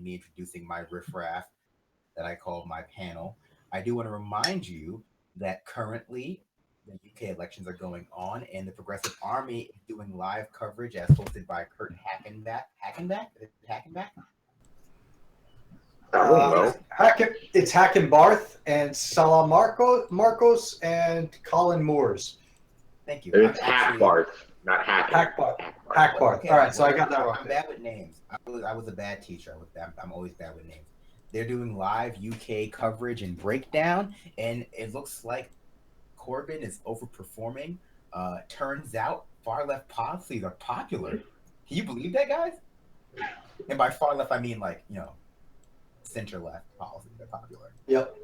me introducing my riffraff that I call my panel. I do want to remind you that currently the UK elections are going on, and the Progressive Army is doing live coverage as hosted by Kurt Hackenback. Hackenback? Is it Hackenback? It's Hackenbarth and Salah Marcos and Colin Moores. Thank you. It's Hackbarth, not Hacken. Hackbarth. Okay, All right, so I got that wrong. I'm bad with names. I was a bad teacher. I'm always bad with names. They're doing live UK coverage and breakdown, and it looks like Corbyn is overperforming. Turns out far left policies are popular. Can you believe that, guys? And by far left, I mean center left policies are popular. Yep.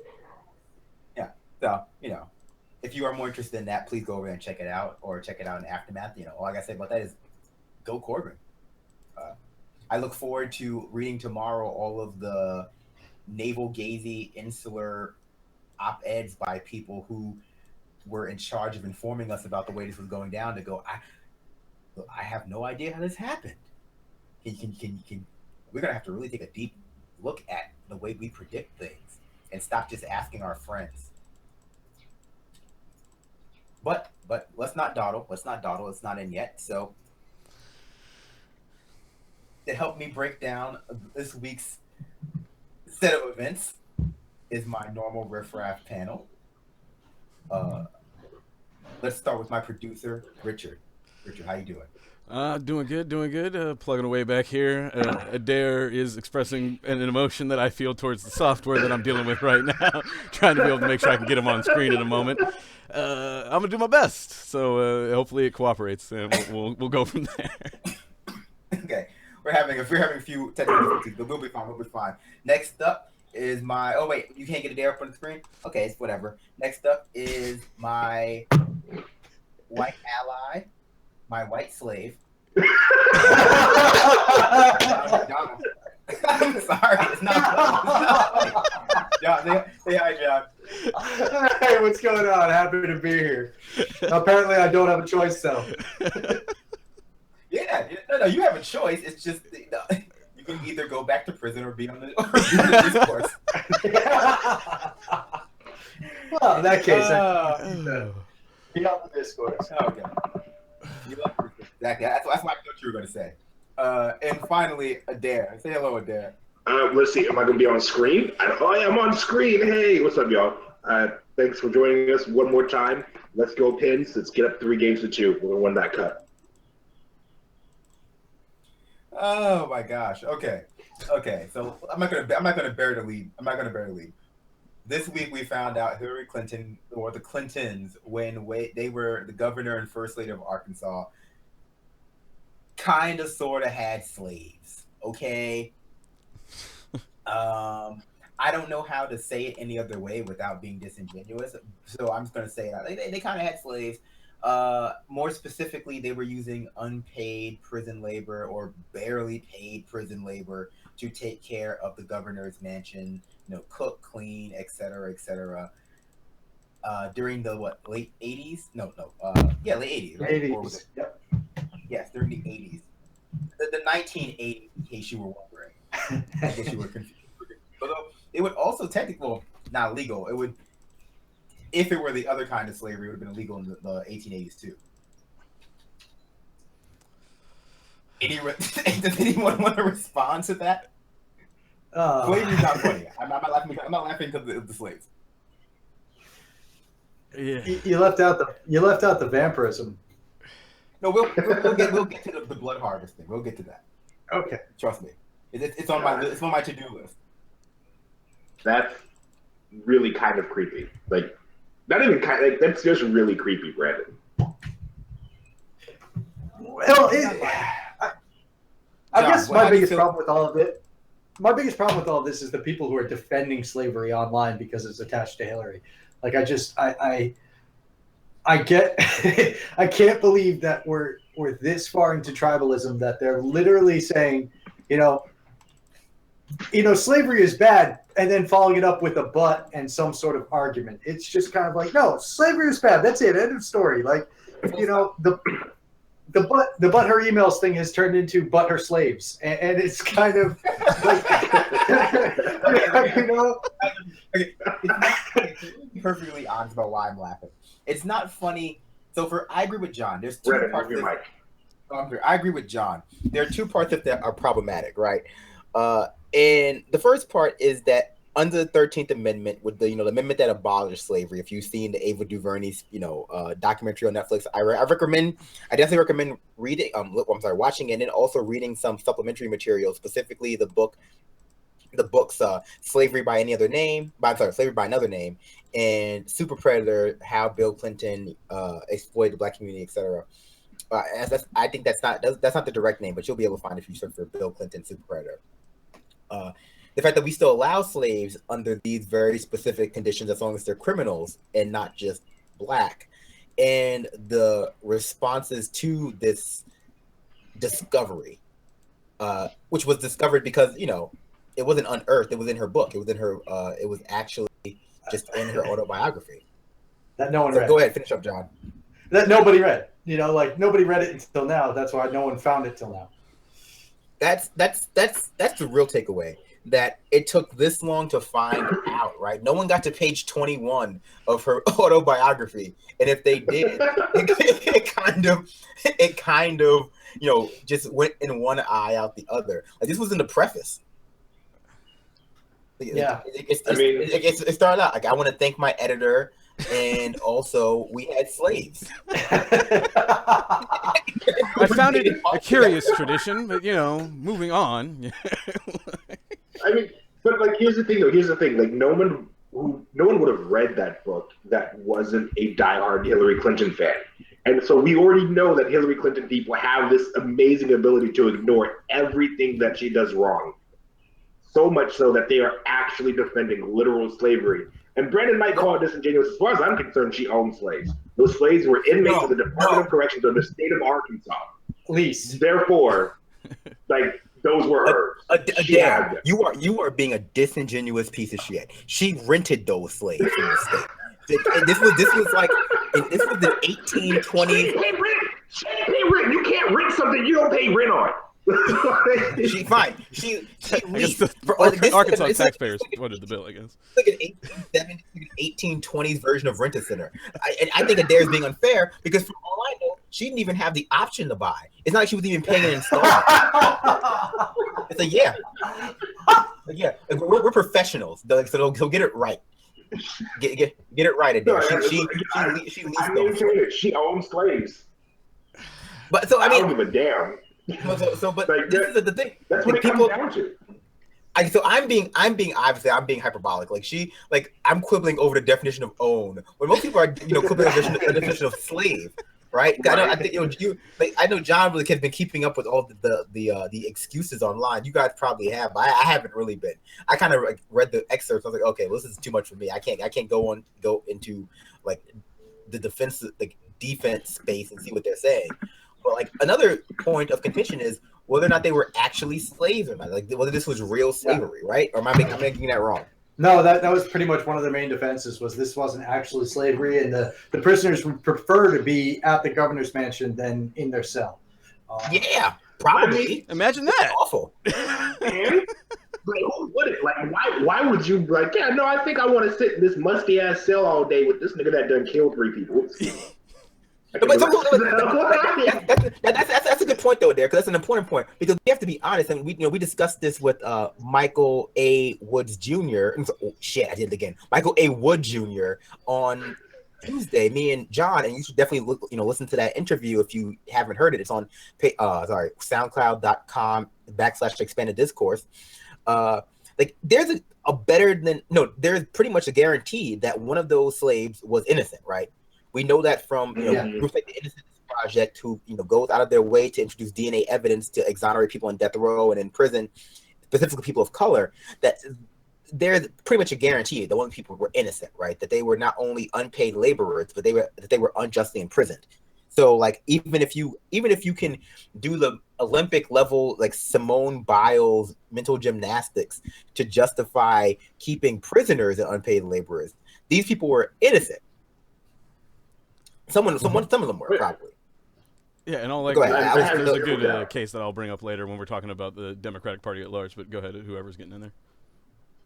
Yeah. So if you are more interested in that, please go over and check it out, or check it out in Aftermath. All I gotta say about that is go Corbyn. I look forward to reading tomorrow all of the navel-gazy, insular op-eds by people who were in charge of informing us about the way this was going down, to go, I have no idea how this happened. We're going to have to really take a deep look at the way we predict things and stop just asking our friends. But let's not dawdle. It's not in yet. So to help me break down this week's set of events is my normal riffraff panel. Let's start with my producer, Richard. Richard, how you doing? Doing good. Plugging away back here. Adair is expressing an emotion that I feel towards the software that I'm dealing with right now. Trying to be able to make sure I can get him on screen in a moment. I'm gonna do my best. So hopefully it cooperates, and we'll go from there. Okay, we're having a few technical difficulties, but we'll be fine. Next up is my. Oh wait, you can't get Adair up on the screen. Okay, it's whatever. Next up is my white ally. My white slave. I'm sorry, it's not funny. John, say hi, John. Hey, what's going on? Happy to be here. Apparently, I don't have a choice, though. Yeah, no, you have a choice. It's just you can either go back to prison or be on the discourse. Well, in that case, be on the discourse. Okay. Exactly. That's what I thought you were going to say. And finally, Adair. Say hello, Adair. Let's see. Am I going to be on screen? I'm on screen. Hey, what's up, y'all? Thanks for joining us one more time. Let's go, Pins. Let's get up 3-2. We're going to win that cut. Oh my gosh. Okay. So I'm not gonna bury the lead. This week we found out Hillary Clinton, or the Clintons, when they were the governor and first lady of Arkansas, kind of sort of had slaves. Okay. I don't know how to say it any other way without being disingenuous, so I'm just gonna say that they kind of had slaves. More specifically, they were using unpaid prison labor or barely paid prison labor to take care of the governor's mansion, cook, clean, etc., during the late 80s? No, late 80s. Right? 80s. Or was it? Yep. Yes, during the 80s. The 1980s, in case you were wondering. I guess you were confused. Although it would also technically, not legal. It would, if it were the other kind of slavery, it would have been illegal in the 1880s too. Does anyone want to respond to that? Slavery's not funny. I'm not laughing because of the slaves. Yeah. You left out the vampirism. No, we'll get to the blood harvesting. We'll get to that. Okay. Trust me. It's on my to-do list. That's really kind of creepy. Like, not even that's just really creepy, Brandon. Well, I guess my biggest problem with all of this is the people who are defending slavery online because it's attached to Hillary. Like, I get, I can't believe that we're this far into tribalism that they're literally saying, slavery is bad, and then following it up with a but and some sort of argument. It's just kind of like, no, slavery is bad. That's it. End of story. Like, the but her emails thing has turned into but her slaves, and it's kind of like You know? Okay, to be perfectly honest about why I'm laughing. It's not funny. So I agree with John. There's two Brennan, parts move your of mic. I agree with John. There are two parts of that are problematic, right? And the first part is that under the 13th Amendment, with the the amendment that abolished slavery. If you've seen the Ava DuVernay's documentary on Netflix, I definitely recommend reading. Watching it and also reading some supplementary material, specifically the books Slavery by Another Name, and Super Predator: How Bill Clinton Exploited the Black Community, etc. I think that's not the direct name, but you'll be able to find it if you search for Bill Clinton Super Predator. The fact that we still allow slaves under these very specific conditions, as long as they're criminals and not just black, and the responses to this discovery, which was discovered because it wasn't unearthed; it was in her book. It was in her. It was actually just in her autobiography that no one read. Go ahead, finish up, John. That nobody read. Nobody read it until now. That's why no one found it till now. That's the real takeaway. That it took this long to find out, right? No one got to page 21 of her autobiography, and if they did, it kind of just went in one eye out the other. Like, this was in the preface. Yeah, it started out like, I want to thank my editor, and also we had slaves. I found it a curious tradition, but moving on. But here's the thing though. Like, no one would have read that book that wasn't a diehard Hillary Clinton fan. And so we already know that Hillary Clinton people have this amazing ability to ignore everything that she does wrong. So much so that they are actually defending literal slavery. And Brandon might call it disingenuous. As far as I'm concerned, she owned slaves. Those slaves were inmates of the Department of Corrections of the state of Arkansas. Least. Therefore, those were hers. Adair, you are being a disingenuous piece of shit. She rented those slaves in the state. This was the 1820s. She ain't pay rent. You can't rent something you don't pay rent on. She leased. Arkansas taxpayers voted the bill, I guess. Like an 1820s version of Rent-A-Center. I think Adair's being unfair because, for all I know, she didn't even have the option to buy. It's not like she was even paying an installment. It's like, we're professionals, so get it right. Get it right, Adair. She leased those. She owns slaves. But so I don't give a damn. But this is the thing. That's what people comes down to. I'm being hyperbolic. I'm quibbling over the definition of own, when most people are quibbling over the definition of slave, right? I know John really has been keeping up with all the excuses online. You guys probably have, but I haven't really been. I kind of read the excerpts. I was like, okay, well, this is too much for me. I can't go into the defense space and see what they're saying. But another point of contention is whether or not they were actually slaves or not, whether this was real slavery, right? Or am I making that wrong? No, that was pretty much one of the main defenses, was this wasn't actually slavery, and the prisoners would prefer to be at the governor's mansion than in their cell. Yeah, probably. Imagine that. Awful. And, who would it? Why would you I think I want to sit in this musty ass cell all day with this nigga that done killed 3 people. That's a good point though, there, because that's an important point, because we have to be honest, and we discussed this with Michael A. Woods Jr. I did it again. Michael A. Wood Jr. on Tuesday. Me and John, and you should definitely listen to that interview if you haven't heard it. It's on SoundCloud.com/expanded discourse. There's there's pretty much a guarantee that one of those slaves was innocent, right? We know that from groups like the Innocence Project, who goes out of their way to introduce DNA evidence to exonerate people on death row and in prison, specifically people of color. That there's pretty much a guarantee that one people were innocent, right? That they were not only unpaid laborers, but they were unjustly imprisoned. So even if you can do the Olympic level Simone Biles mental gymnastics to justify keeping prisoners and unpaid laborers, these people were innocent. Some of them were probably. Yeah, and all there's a good case that I'll bring up later when we're talking about the Democratic Party at large. But go ahead, whoever's getting in there.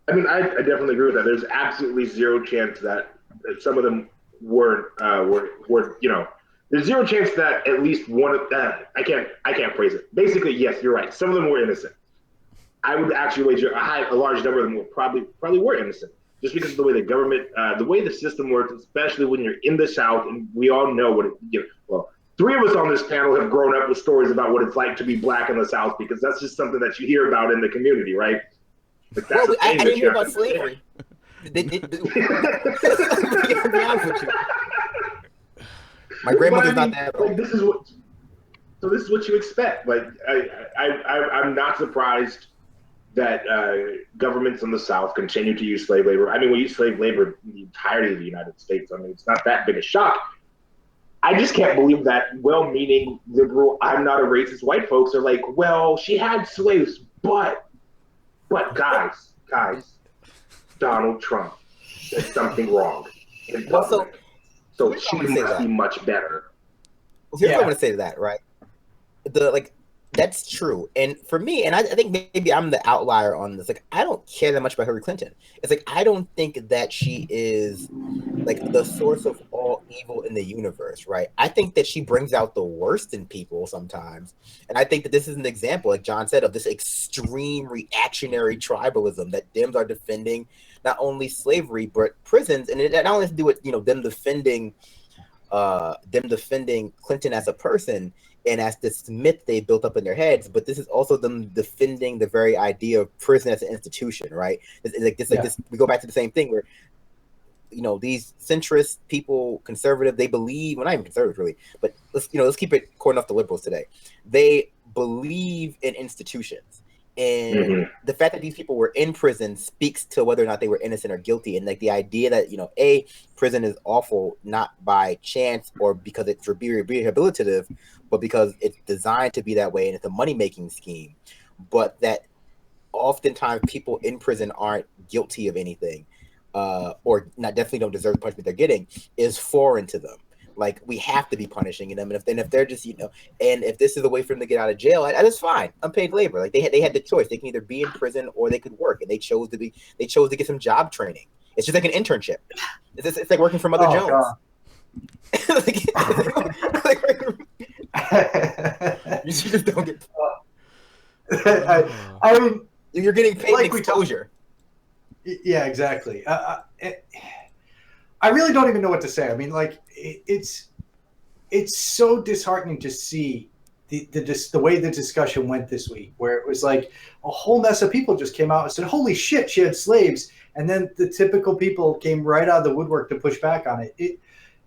I mean, I definitely agree with that. There's absolutely zero chance that some of them were there's zero chance that at least one of that I can't phrase it. Basically, yes, you're right. Some of them were innocent. I would actually wager a large number of them probably were innocent, just because of the way the government, the way the system works, especially when you're in the South, and we all know what it. Well, three of us on this panel have grown up with stories about what it's like to be black in the South, because that's just something that you hear about in the community, right? But that's I didn't hear about slavery. Be honest with you. My grandmother's not that old. This is what you expect. Like I'm not surprised that governments in the South continue to use slave labor. I mean, we use slave labor in the entirety of the United States. I mean, it's not that big a shock. I just can't believe that well-meaning liberal, I'm not a racist white folks are like, well, she had slaves, but guys, Donald Trump did something wrong in public. So she must be much better. Well, here's what I want to say to that, right? That's true. And for me, and I think maybe I'm the outlier on this, like, I don't care that much about Hillary Clinton. It's like, I don't think that she is like the source of all evil in the universe, right? I think that she brings out the worst in people sometimes. And I think that this is an example, like John said, of this extreme reactionary tribalism that Dems are defending not only slavery, but prisons. And it not only has to do with, them defending Clinton as a person and as this myth they built up in their heads, but this is also them defending the very idea of prison as an institution, right? We go back to the same thing where, these centrist people, conservative, they believe, well, not even conservative really, but let's keep it according off the liberals today. They believe in institutions. And the fact that these people were in prison speaks to whether or not they were innocent or guilty. And like the idea that, prison is awful, not by chance or because it's rehabilitative, but because it's designed to be that way and it's a money-making scheme. But that oftentimes people in prison aren't guilty of anything, or definitely don't deserve the punishment they're getting, is foreign to them. Like, we have to be punishing them, and if they're just, and if this is a way for them to get out of jail, that's fine. Unpaid labor. Like, they had the choice. They can either be in prison or they could work, and they chose to get some job training. It's just like an internship. It's like working for Mother Jones. You just don't get. I mean, you're getting paid like exposure. Yeah, exactly. I really don't even know what to say. I mean, like, it's so disheartening to see the way the discussion went this week, where it was like a whole mess of people just came out and said, holy shit, she had slaves. And then the typical people came right out of the woodwork to push back on it.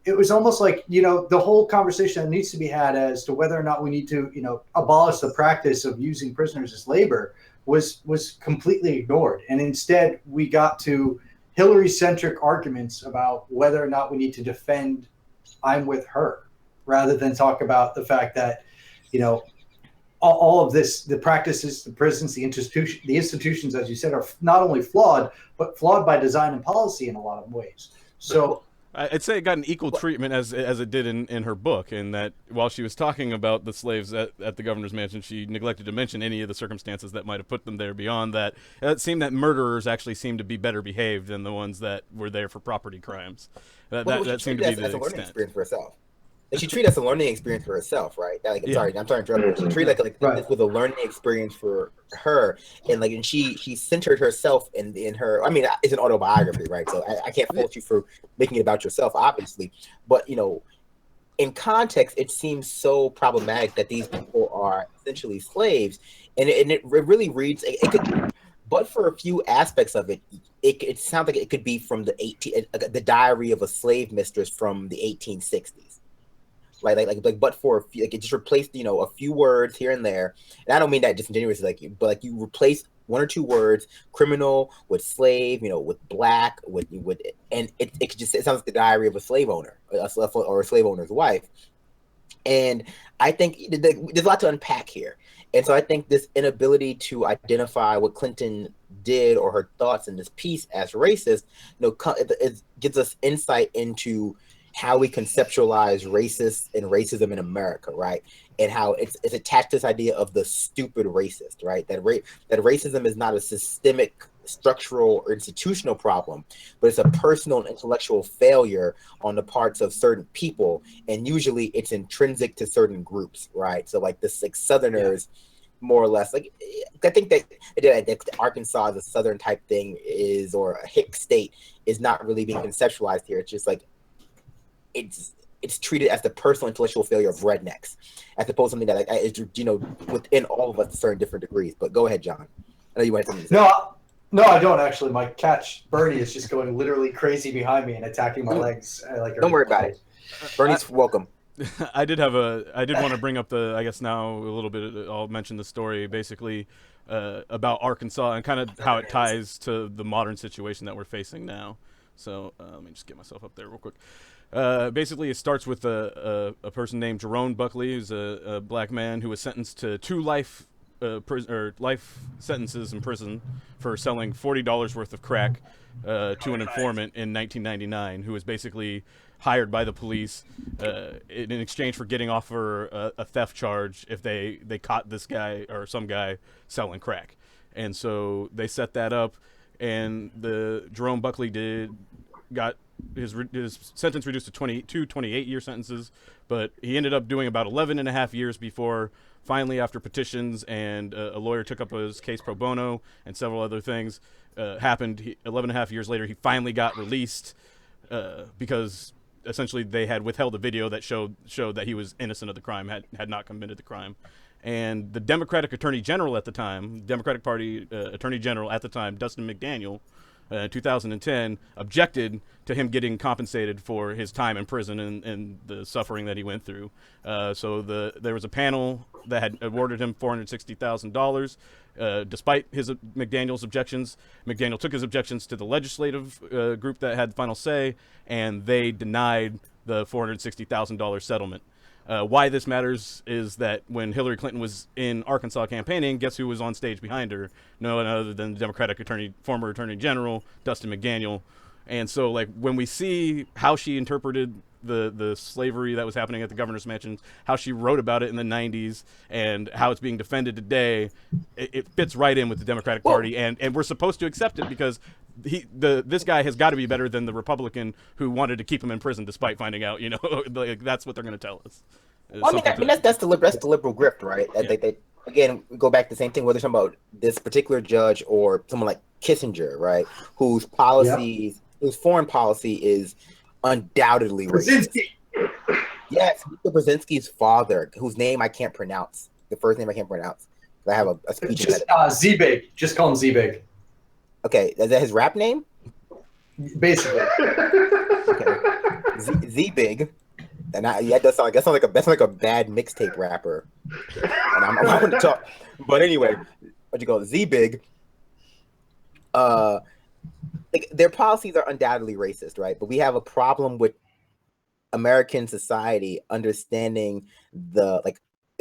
It was almost like, the whole conversation that needs to be had as to whether or not we need to, abolish the practice of using prisoners as labor was completely ignored. And instead we got to Hillary-centric arguments about whether or not we need to defend I'm with her, rather than talk about the fact that, all of this, the practices, the prisons, the institutions, as you said, are not only flawed, but flawed by design and policy in a lot of ways. So I'd say it got an equal treatment as it did in her book, in that while she was talking about the slaves at the governor's mansion, she neglected to mention any of the circumstances that might have put them there. Beyond that, it seemed that murderers actually seemed to be better behaved than the ones that were there for property crimes. That seemed to be the extent. Experience for herself. Like, she treated it as a learning experience for herself, right? Like, sorry, I'm sorry to interrupt. She treated this was a learning experience for her, and she centered herself in her. I mean, it's an autobiography, right? So I can't fault you for making it about yourself, obviously. But in context, it seems so problematic that these people are essentially slaves, and it really reads. It could, but for a few aspects of it, it sounds like it could be from the diary of a slave mistress from the 1860s. But for a few, it just replaced, a few words here and there. And I don't mean that disingenuously, but you replace one or two words, criminal with slave, with black, and it sounds like the diary of a slave owner, or a slave owner's wife. And I think there's a lot to unpack here. And so I think this inability to identify what Clinton did or her thoughts in this piece as racist, it gives us insight into how we conceptualize racism in America, right? And how it's attached to this idea of the stupid racist, right? That racism is not a systemic structural or institutional problem, but it's a personal and intellectual failure on the parts of certain people, and usually it's intrinsic to certain groups, right? So like this, like Southerners, more or less, like I think that Arkansas, the Southern type thing is, or a hick state, is not really being conceptualized here. It's just like it's treated as the personal intellectual failure of rednecks, as opposed to something that, like, is, you know, within all of us to certain different degrees. But go ahead, John. I know you wanted something to say. No, I don't actually. My cat Bernie is just going literally crazy behind me and attacking my legs. Don't worry about it. Bernie's welcome. I did want to bring up I guess now a little bit, I'll mention the story basically about Arkansas and kind of how it ties to the modern situation that we're facing now. So let me just get myself up there real quick. Basically, it starts with a person named Jerome Buckley, who's a black man who was sentenced to 2 life sentences in prison for selling $40 worth of crack to an informant in 1999, who was basically hired by the police in exchange for getting off for a theft charge if they caught this guy or some guy selling crack. And so they set that up, and the Jerome Buckley got his sentence reduced to 28-year sentences, but he ended up doing about 11 and a half years before finally, after petitions and a lawyer took up his case pro bono and several other things happened, 11 and a half years later, he finally got released because essentially they had withheld a video that showed that he was innocent of the crime, had not committed the crime. And the Democratic Attorney General at the time, Democratic Party Attorney General at the time, Dustin McDaniel, 2010, objected to him getting compensated for his time in prison and the suffering that he went through. So there was a panel that had awarded him $460,000. Despite McDaniel's objections, McDaniel took his objections to the legislative group that had the final say, and they denied the $460,000 settlement. Why this matters is that when Hillary Clinton was in Arkansas campaigning, guess who was on stage behind her? No one other than the Democratic former Attorney General, Dustin McDaniel. And so, like, when we see how she interpreted the slavery that was happening at the governor's mansion, how she wrote about it in the 90s, and how it's being defended today, it fits right in with the Democratic Party, and we're supposed to accept it because this guy has got to be better than the Republican who wanted to keep him in prison despite finding out, like, that's what they're going to tell us. Well, I mean, that's the liberal grift, right? Yeah. They again, we go back to the same thing, whether it's talking about this particular judge or someone like Kissinger, right? Whose policies, whose foreign policy is undoubtedly racist. Yes, Mr. Brzezinski's father, whose name I can't pronounce. The first name I can't pronounce. I have a speech. Just Z-Big. Just call him Z-Big. Okay, is that his rap name? Basically. Okay, Z-Big. And that sounds like a bad mixtape rapper. And I'm going to talk. But anyway, what you call it? Z-Big. Like, their policies are undoubtedly racist, right? But we have a problem with American society understanding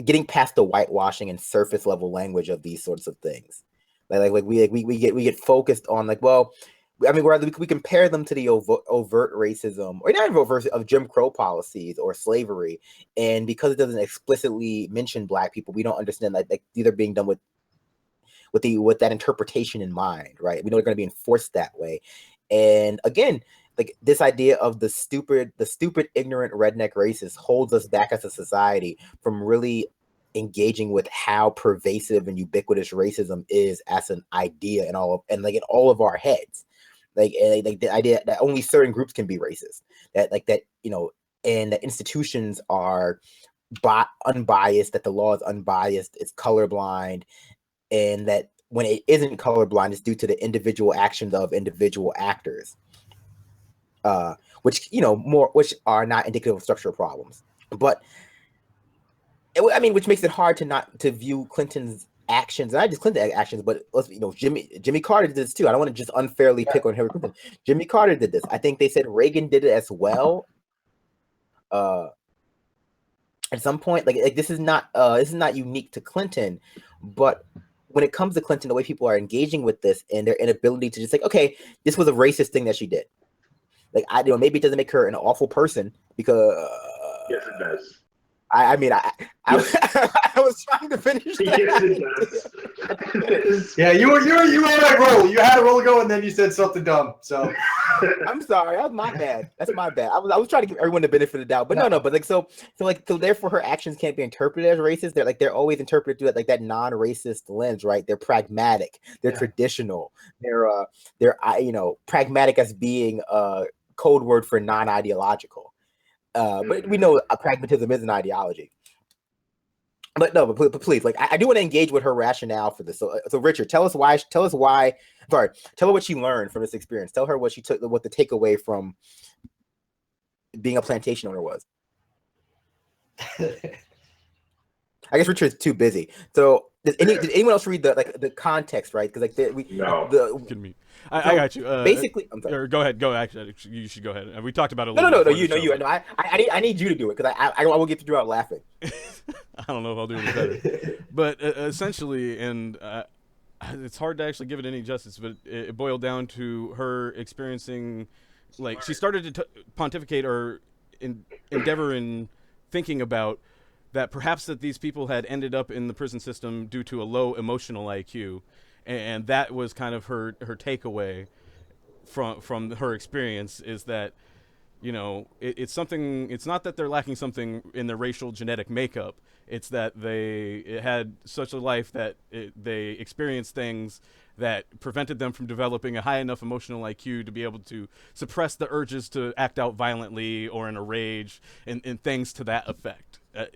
getting past the whitewashing and surface level language of these sorts of things. We get focused on, like, well, I mean, we compare them to the overt racism, or not even overt, of Jim Crow policies or slavery, and because it doesn't explicitly mention Black people, we don't understand that, like, these are being done with that interpretation in mind, right? We know they're going to be enforced that way, and again, like, this idea of the stupid, ignorant redneck racist holds us back as a society from really engaging with how pervasive and ubiquitous racism is as an idea in all of our heads. Like the idea that only certain groups can be racist, and that institutions are unbiased, that the law is unbiased, it's colorblind, and that when it isn't colorblind, it's due to the individual actions of individual actors, which are not indicative of structural problems. But which makes it hard to view Clinton's actions, and not just Clinton actions, but Jimmy Carter did this too. I don't want to just unfairly pick on Hillary Clinton. Jimmy Carter did this. I think they said Reagan did it as well. At some point, like this is not unique to Clinton, but when it comes to Clinton, the way people are engaging with this and their inability to just, like, okay, this was a racist thing that she did. Like, maybe it doesn't make her an awful person because yes, it does. I mean, I was trying to finish that. Yes, it does. Yeah, you were on that roll. You had a roll go, and then you said something dumb. So I'm sorry, that was my bad. That's my bad. I was trying to give everyone the benefit of the doubt, but no. But like so therefore her actions can't be interpreted as racist. They're always interpreted through like that non-racist lens, right? They're pragmatic. They're traditional. They're pragmatic as being a code word for non-ideological. But we know pragmatism is an ideology. But please, like I do want to engage with her rationale for this. So Richard, tell her what she learned from this experience. Tell her what the takeaway from being a plantation owner was. I guess Richard's too busy. So did anyone else read the context, right? Because I got you. Basically, I'm sorry. Or go ahead. Actually, you should go ahead. We talked about it. No. I need you to do it because I will get you out laughing. I don't know if I'll do any better. But essentially, and it's hard to actually give it any justice, but it boiled down to her experiencing, like she started to pontificate or endeavor in thinking about that perhaps that these people had ended up in the prison system due to a low emotional IQ. And that was kind of her takeaway from her experience, is that, it's something. It's not that they're lacking something in their racial genetic makeup. It's that they had such a life that they experienced things that prevented them from developing a high enough emotional IQ to be able to suppress the urges to act out violently or in a rage and things to that effect. I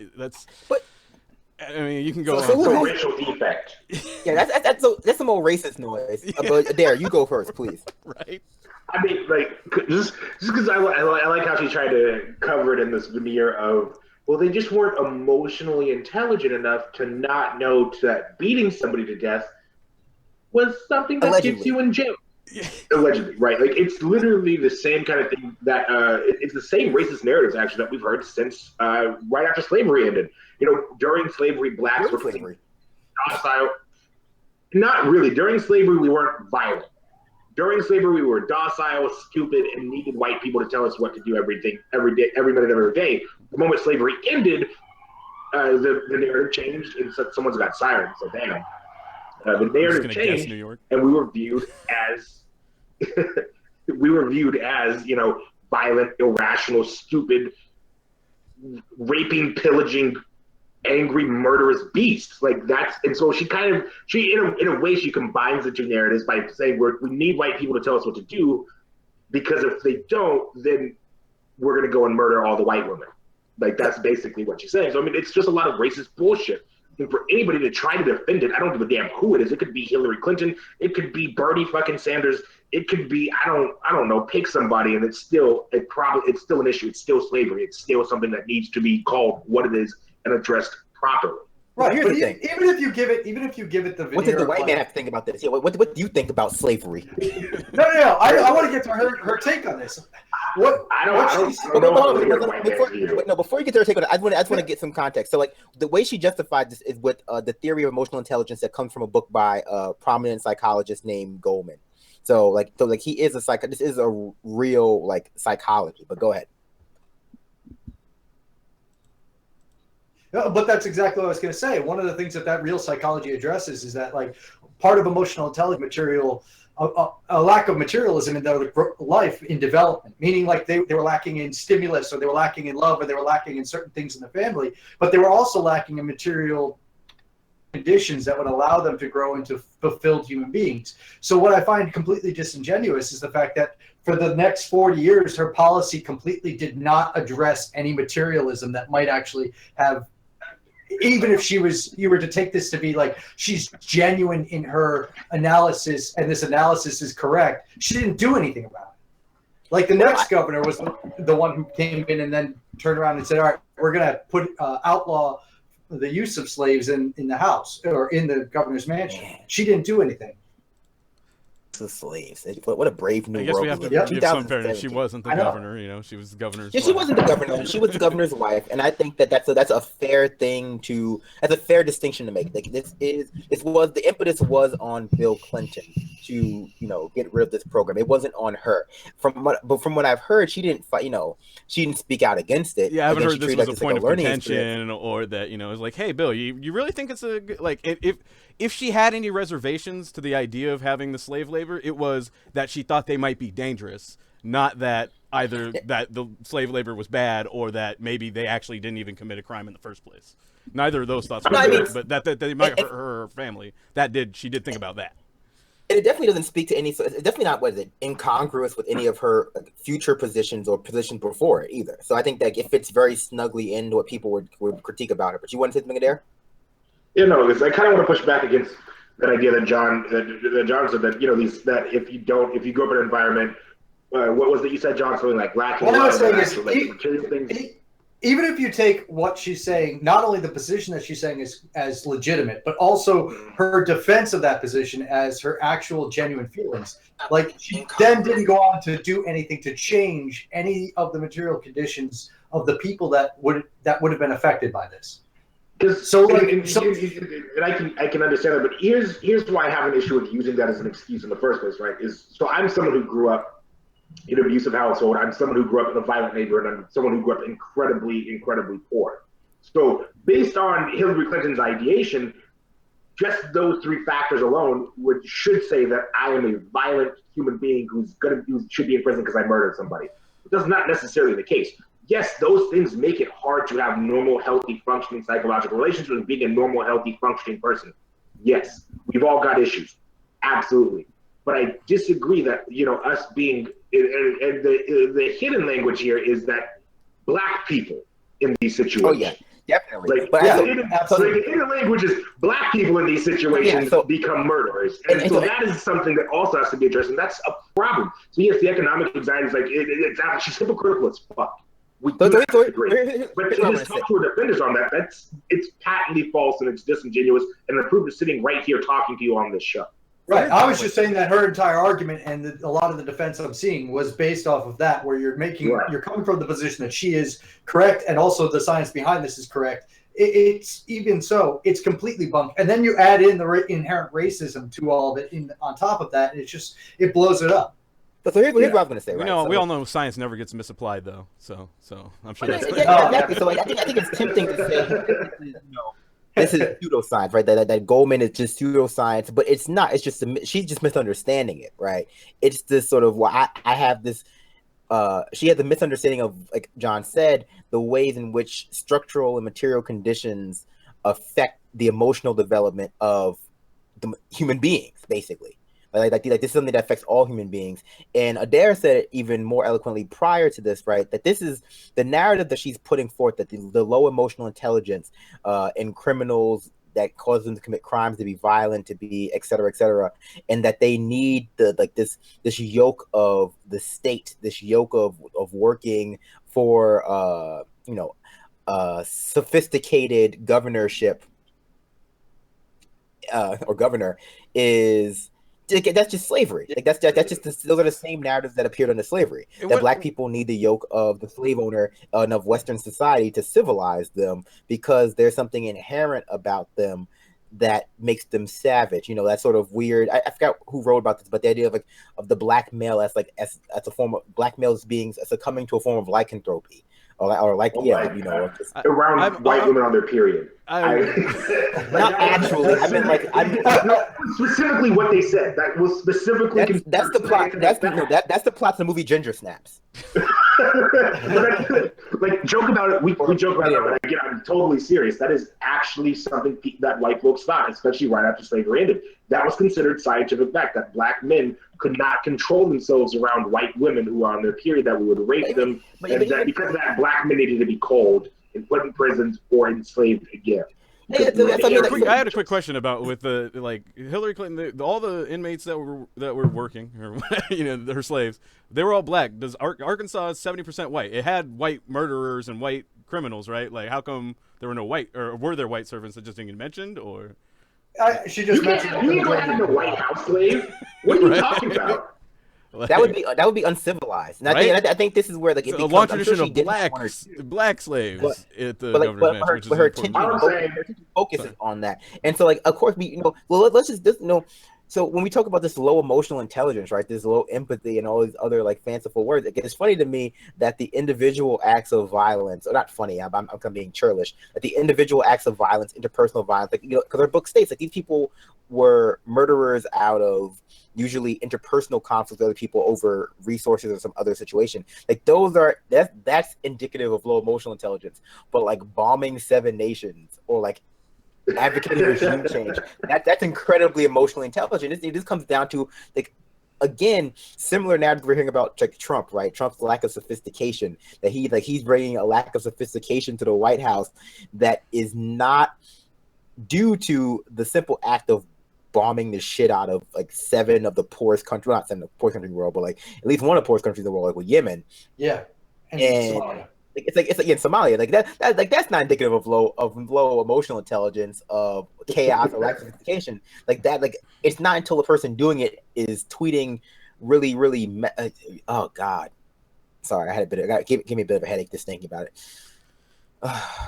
mean, you can go on. A racial defect. Yeah, that's some old racist noise. But Adair, you go first, please. Right. I mean, like, just because I like how she tried to cover it in this veneer of, well, they just weren't emotionally intelligent enough to not know that beating somebody to death was something that gets you in jail. Allegedly, right? Like, it's literally the same kind of thing that it's the same racist narratives actually that we've heard since right after slavery ended. During slavery, blacks were docile. Not really. During slavery, we weren't violent. During slavery, we were docile, stupid, and needed white people to tell us what to do every day, every minute of every day. The moment slavery ended, the narrative changed, and someone's got sirens. So damn. The narrative changed, and we were viewed as violent, irrational, stupid, raping, pillaging, angry, murderous beasts. Like that's, and so she in a way she combines the two narratives by saying we need white people to tell us what to do, because if they don't, then we're gonna go and murder all the white women. Like that's basically what she's saying. So I mean, it's just a lot of racist bullshit. And for anybody to try to defend it, I don't give a damn who it is. It could be Hillary Clinton. It could be Bernie fucking Sanders. It could be I don't know. Pick somebody, and it's still an issue. It's still slavery. It's still something that needs to be called what it is and addressed properly. Right. Here's the thing. Even if you give it the veneer. What did the white man have to think about this? Yeah. What do you think about slavery? No. I want to get to her take on this. Before you get to her take on it, I just want to get some context. So, like, the way she justified this is with the theory of emotional intelligence that comes from a book by a prominent psychologist named Goleman. So he is this is a real like psychology. But go ahead. But that's exactly what I was going to say. One of the things that real psychology addresses is that, like, part of emotional intelligence material, a lack of materialism in their life in development, meaning like they were lacking in stimulus, or they were lacking in love, or they were lacking in certain things in the family, but they were also lacking in material conditions that would allow them to grow into fulfilled human beings. So what I find completely disingenuous is the fact that for the next 40 years, her policy completely did not address any materialism that might actually have, even if you were to take this to be like she's genuine in her analysis and this analysis is correct, she didn't do anything about it. Like the next governor was the one who came in and then turned around and said, all right, we're going to outlaw the use of slaves in the house or in the governor's mansion. She didn't do anything. The slaves. What a brave new world. I guess we have to give some fairness. She wasn't the governor, she was the governor's wife. She wasn't the governor. She was the governor's wife, and I think that's a fair thing that's a fair distinction to make. Like the impetus was on Bill Clinton. to get rid of this program. It wasn't on her. From what I've heard, she didn't fight. She didn't speak out against it. Yeah, I haven't heard this was a point of contention, experience. or that it was like, hey, Bill, you really think it's a good, like if she had any reservations to the idea of having the slave labor, it was that she thought they might be dangerous, not that either that the slave labor was bad or that maybe they actually didn't even commit a crime in the first place. Neither of those thoughts were good, but that they might hurt her family. She did think about that. It definitely doesn't speak to any. It's definitely not incongruous with any of her future positions or positions before it either. So I think that it fits very snugly into what people would critique about it. But you want to say something, Adair? Yeah, no, because I kind of want to push back against that idea that John said that if you grow up in an environment, what was it you said, John? Something like black. What I was saying is, even if you take what she's saying, not only the position that she's saying is as legitimate, but also her defense of that position as her actual genuine feelings. Like, she then didn't go on to do anything to change any of the material conditions of the people that would have been affected by this. And I can understand that, but here's why I have an issue with using that as an excuse in the first place, right? So I'm someone who grew up in an abusive household. I'm someone who grew up in a violent neighborhood. I'm someone who grew up incredibly, incredibly poor. So based on Hillary Clinton's ideation, just those three factors alone should say that I am a violent human being who should be in prison because I murdered somebody. That's not necessarily the case. Yes, those things make it hard to have normal, healthy, functioning psychological relationships with being a normal, healthy, functioning person. Yes, we've all got issues. Absolutely. But I disagree that, us being, and the hidden language here is that black people in these situations. Oh, yeah, definitely. The hidden language is black people in these situations become murderers. And so that is something that also has to be addressed, and that's a problem. So yes, the economic anxiety is like, she's hypocritical as fuck. We do have to agree. But to just talk to her defenders on that, it's patently false and it's disingenuous, and the proof is sitting right here talking to you on this show. Right. I was just saying that her entire argument and a lot of the defense I'm seeing was based off of that, where you're coming from the position that she is correct, and also the science behind this is correct. It's even so, it's completely bunk. And then you add in the inherent racism to all of it on top of that, and it blows it up. So here's what I was going to say. We all know science never gets misapplied, though. So I'm sure that's exactly. So I think it's tempting to say, this is pseudoscience, right? That Goldman is just pseudoscience, but it's not. It's just she's just misunderstanding it, right? It's this sort of I have this. She had the misunderstanding of, like John said, the ways in which structural and material conditions affect the emotional development of the human beings, basically. Like this is something that affects all human beings. And Adair said it even more eloquently prior to this, right? That this is the narrative that she's putting forth, that the low emotional intelligence in criminals that cause them to commit crimes, to be violent, to be et cetera, and that they need this yoke of the state, this yoke of working for sophisticated governorship or governor is. That's just slavery. Like that's just those are the same narratives that appeared under slavery. That black people need the yoke of the slave owner and of Western society to civilize them, because there's something inherent about them that makes them savage. That sort of weird. I forgot who wrote about this, but the idea of the black male as a form of black males being succumbing to a form of lycanthropy. Around white women on their period. Not actually. I mean, specifically what they said. That was specifically. That's the plot. That's the plot of the movie Ginger Snaps. Joke about it. We joke about it, but again, I'm totally serious. That is actually something that white folks thought, especially right after slavery ended. That was considered scientific fact, that black men could not control themselves around white women who were on their period, that we would rape them, and that because of that, black men needed to be cold and put in prisons or enslaved again. I had a quick question about with the Hillary Clinton, all the inmates that were working, or her slaves, they were all black. Does Arkansas is 70% white? It had white murderers and white criminals, right? Like, how come there were no white, or were there white servants that just didn't get mentioned, or? She just mentioned. You ain't having a White House slave. What are you talking about? That would be uncivilized. And right? I think this is where it becomes a long tradition of black slaves at the governor's mansion, but her attention focuses on that. And so, of course, let's just so when we talk about this low emotional intelligence, right, this low empathy and all these other like fanciful words, it's funny to me that the individual acts of violence, or not funny, I'm being churlish, that the individual acts of violence, interpersonal violence, like, you know, because our book states like these people were murderers out of usually interpersonal conflicts with other people over resources or some other situation. Like that's indicative of low emotional intelligence. But like bombing 7 nations or like advocating regime change, that's incredibly emotionally intelligent. It just comes down to like, again, similar narrative we're hearing about like Trump, right? Trump's lack of sophistication, that he's bringing a lack of sophistication to the White House that is not due to the simple act of bombing the shit out of like 7 of the poorest countries, well, not 7 of the poorest countries in the world, but like at least one of the poorest countries in the world, like with Yemen. Yeah. And Somalia. It's like in Somalia, like that's not indicative of low emotional intelligence, of chaos or lack of sophistication. Like that, like it's not until the person doing it is tweeting really, oh God, sorry, I had gave me a bit of a headache just thinking about it.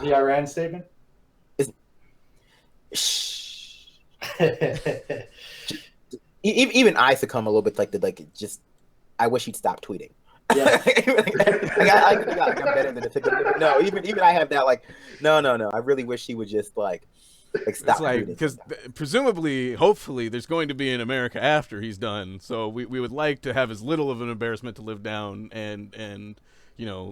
The Iran statement. Even I succumb a little bit just I wish he'd stop tweeting. Yeah. I got better than the no, even I have that no. I really wish he would just stop tweeting. Because presumably, hopefully, there's going to be an America after he's done. So we would like to have as little of an embarrassment to live down and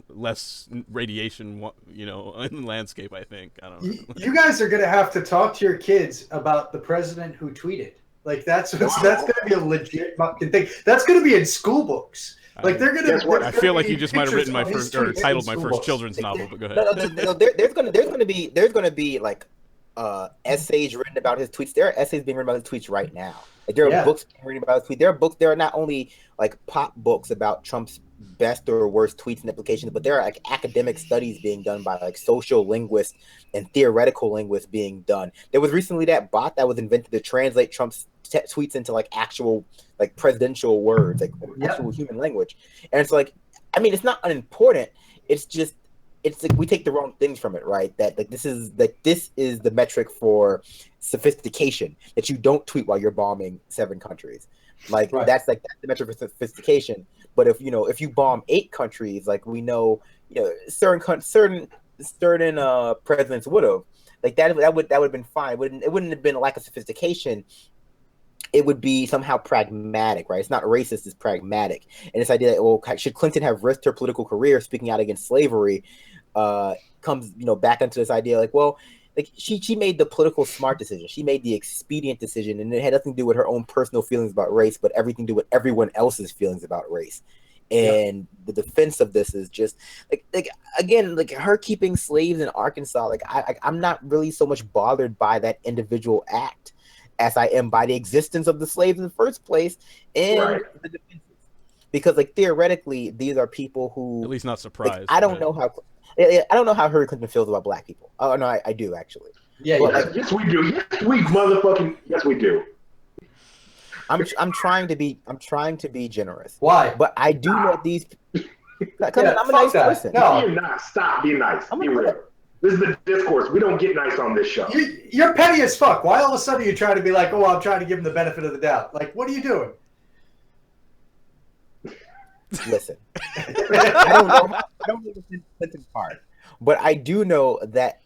less radiation, in the landscape, I think. I don't know. You guys are going to have to talk to your kids about the president who tweeted. Like, that's going to be a legit fucking thing. That's going to be in school books. Like, they're going to. I feel like you just might have written my first, or titled my first children's novel, but go ahead. No, there's going to be like essays written about his tweets. There are essays being written about his tweets right now. Like, there are books being written about his tweets. There are not only like pop books about Trump's best or worst tweets and implications, but there are like academic studies being done by like social linguists and theoretical linguists being done. There was recently that bot that was invented to translate Trump's tweets into like actual like presidential words, like actual human language. And it's like, I mean, it's not unimportant. It's like we take the wrong things from it, right? That like this is the metric for sophistication, that you don't tweet while you're bombing 7 countries. Like that's the metric for sophistication. But if you bomb 8 countries, like we know, certain presidents would have, like that would have been fine. It wouldn't have been a lack of sophistication. It would be somehow pragmatic, right? It's not racist, it's pragmatic. And this idea that, well, should Clinton have risked her political career speaking out against slavery, comes back into this idea like, well, like she made the political smart decision. She made the expedient decision, and it had nothing to do with her own personal feelings about race, but everything to do with everyone else's feelings about race. And the defense of this is just like again, like her keeping slaves in Arkansas. Like I'm not really so much bothered by that individual act as I am by the existence of the slaves in the first place and the defenses. Because like theoretically, these are people who, at least not surprised. Like, I don't know how Hillary Clinton feels about black people. Oh no, I do actually. Yeah, yes, we do. Yes, we do. I'm trying to be generous. Why? But I do know these. I'm a nice person. No, you're not. Stop. Be nice. Be real. This is the discourse. We don't get nice on this show. You're petty as fuck. Why all of a sudden are you trying to be like, oh, I'm trying to give him the benefit of the doubt? Like, what are you doing? Listen, I don't know Clinton's part, but I do know that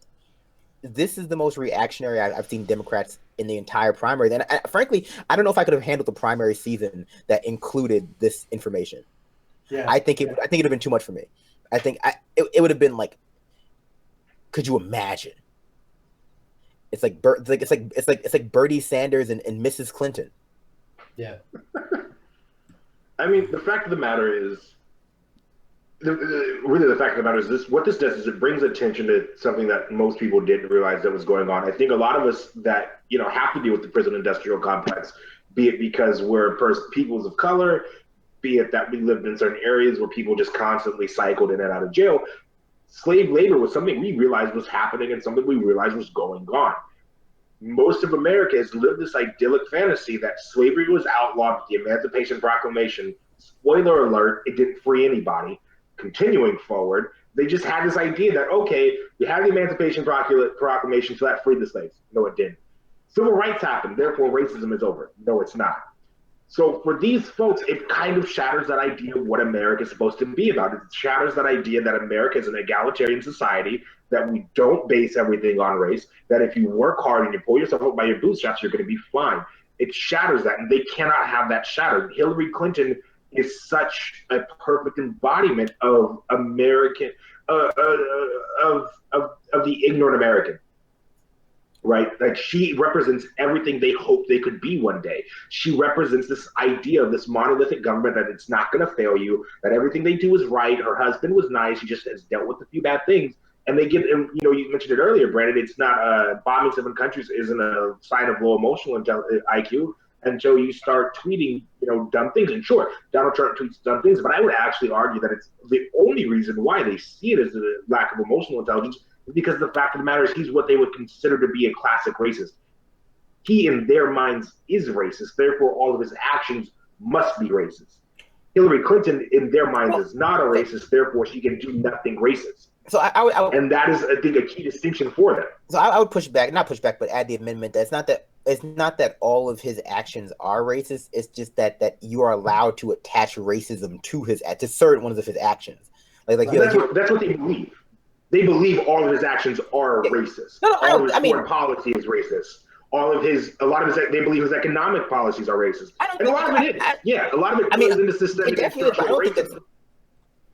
this is the most reactionary I've seen Democrats in the entire primary. And frankly, I don't know if I could have handled the primary season that included this information. Yeah, I think it would have been too much for me. I think it would have been like, could you imagine? It's like Bernie Sanders and Mrs. Clinton. Yeah. I mean, the fact of the matter is, the fact of the matter is this: what this does is it brings attention to something that most people didn't realize that was going on. I think a lot of us that have to deal with the prison industrial complex, be it because we're peoples of color, be it that we lived in certain areas where people just constantly cycled in and out of jail. Slave labor was something we realized was happening and something we realized was going on. Most of America has lived this idyllic fantasy that slavery was outlawed with the Emancipation Proclamation. Spoiler alert, it didn't free anybody. Continuing forward, they just had this idea that, okay, we had the Emancipation Proclamation, so that freed the slaves. No, it didn't. Civil rights happened, therefore racism is over. No, it's not. So for these folks, it kind of shatters that idea of what America is supposed to be about. It shatters that idea that America is an egalitarian society, that we don't base everything on race, that if you work hard and you pull yourself up by your bootstraps, you're going to be fine. It shatters that, and they cannot have that shattered. Hillary Clinton is such a perfect embodiment of American, of the ignorant American. Right? Like, she represents everything they hope they could be one day. She represents this idea of this monolithic government that it's not going to fail you, that everything they do is right. Her husband was nice. He just has dealt with a few bad things. And they give him, you mentioned it earlier, Brandon, it's not bombing 7 countries isn't a sign of low emotional IQ until you start tweeting, dumb things. And sure, Donald Trump tweets dumb things, but I would actually argue that it's the only reason why they see it as a lack of emotional intelligence, because the fact of the matter is he's what they would consider to be a classic racist. He, in their minds, is racist. Therefore, all of his actions must be racist. Hillary Clinton, in their minds, is not a racist. Therefore, she can do nothing racist. So I would, and that is, I think, a key distinction for them. So I would not push back, but add the amendment that it's not that all of his actions are racist. It's just that you are allowed to attach racism to certain ones of his actions. That's what they believe. They believe all of his actions are racist. All of his foreign policy is racist. A lot of his, they believe his economic policies are racist. And a lot of it is. A lot of it goes into systemic and structural racism.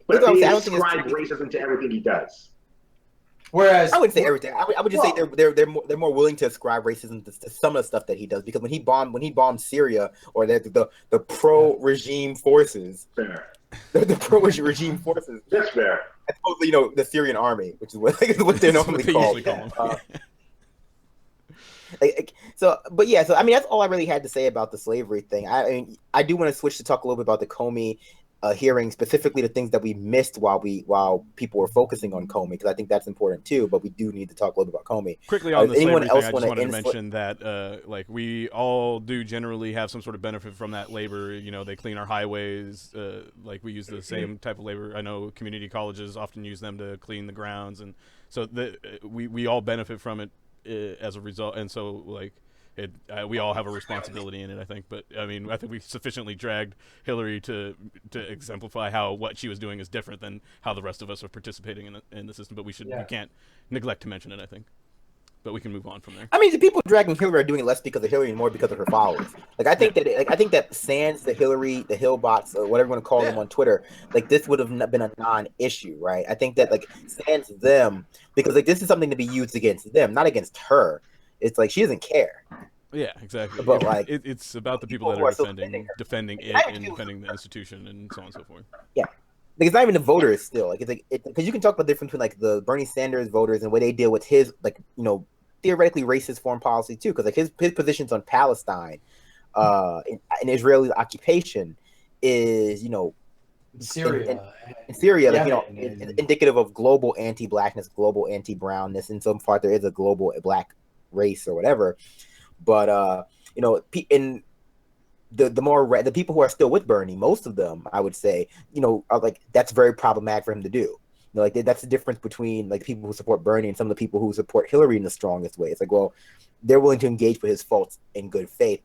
But they ascribe racism to everything he does. Whereas I wouldn't say everything. I would just say they're more willing to ascribe racism to some of the stuff that he does, because when he bombed Syria, or the pro regime forces, the pro regime forces. That's fair. And supposedly, the Syrian army, which is what they're normally called. So I mean, that's all I really had to say about the slavery thing. I do want to switch to talk a little bit about the Comey hearing, specifically the things that we missed while people were focusing on Comey, because I think that's important too. But we do need to talk a little bit about Comey. Quickly on the slavery thing, I just wanted to mention that we all do generally have some sort of benefit from that labor. They clean our highways. We use the same type of labor. I know community colleges often use them to clean the grounds, and so we all benefit from it as a result. And so we all have a responsibility in it, I think. But I mean, I think we sufficiently dragged Hillary to exemplify how what she was doing is different than how the rest of us are participating in the system. But we can't neglect to mention it, I think. But we can move on from there. I mean, the people dragging Hillary are doing it less because of Hillary and more because of her followers. I think that sans the Hillary, the Hillbots, or whatever you want to call them on Twitter, this would have been a non-issue, right? I think that sans them, because this is something to be used against them, not against her. It's she doesn't care. Yeah, exactly. But it's about the people that are defending it and defending the institution and so on and so forth. Yeah. It's not even the voters still. Because you can talk about the difference between the Bernie Sanders voters and the way they deal with his theoretically racist foreign policy too. Because his positions on Palestine, in Israeli occupation is Syria, indicative of global anti-blackness, global anti-brownness. In some part, there is a global black race or whatever. But in the people who are still with Bernie, most of them, I would say, are that's very problematic for him to do. That's the difference between people who support Bernie and some of the people who support Hillary in the strongest way. It's they're willing to engage with his faults in good faith.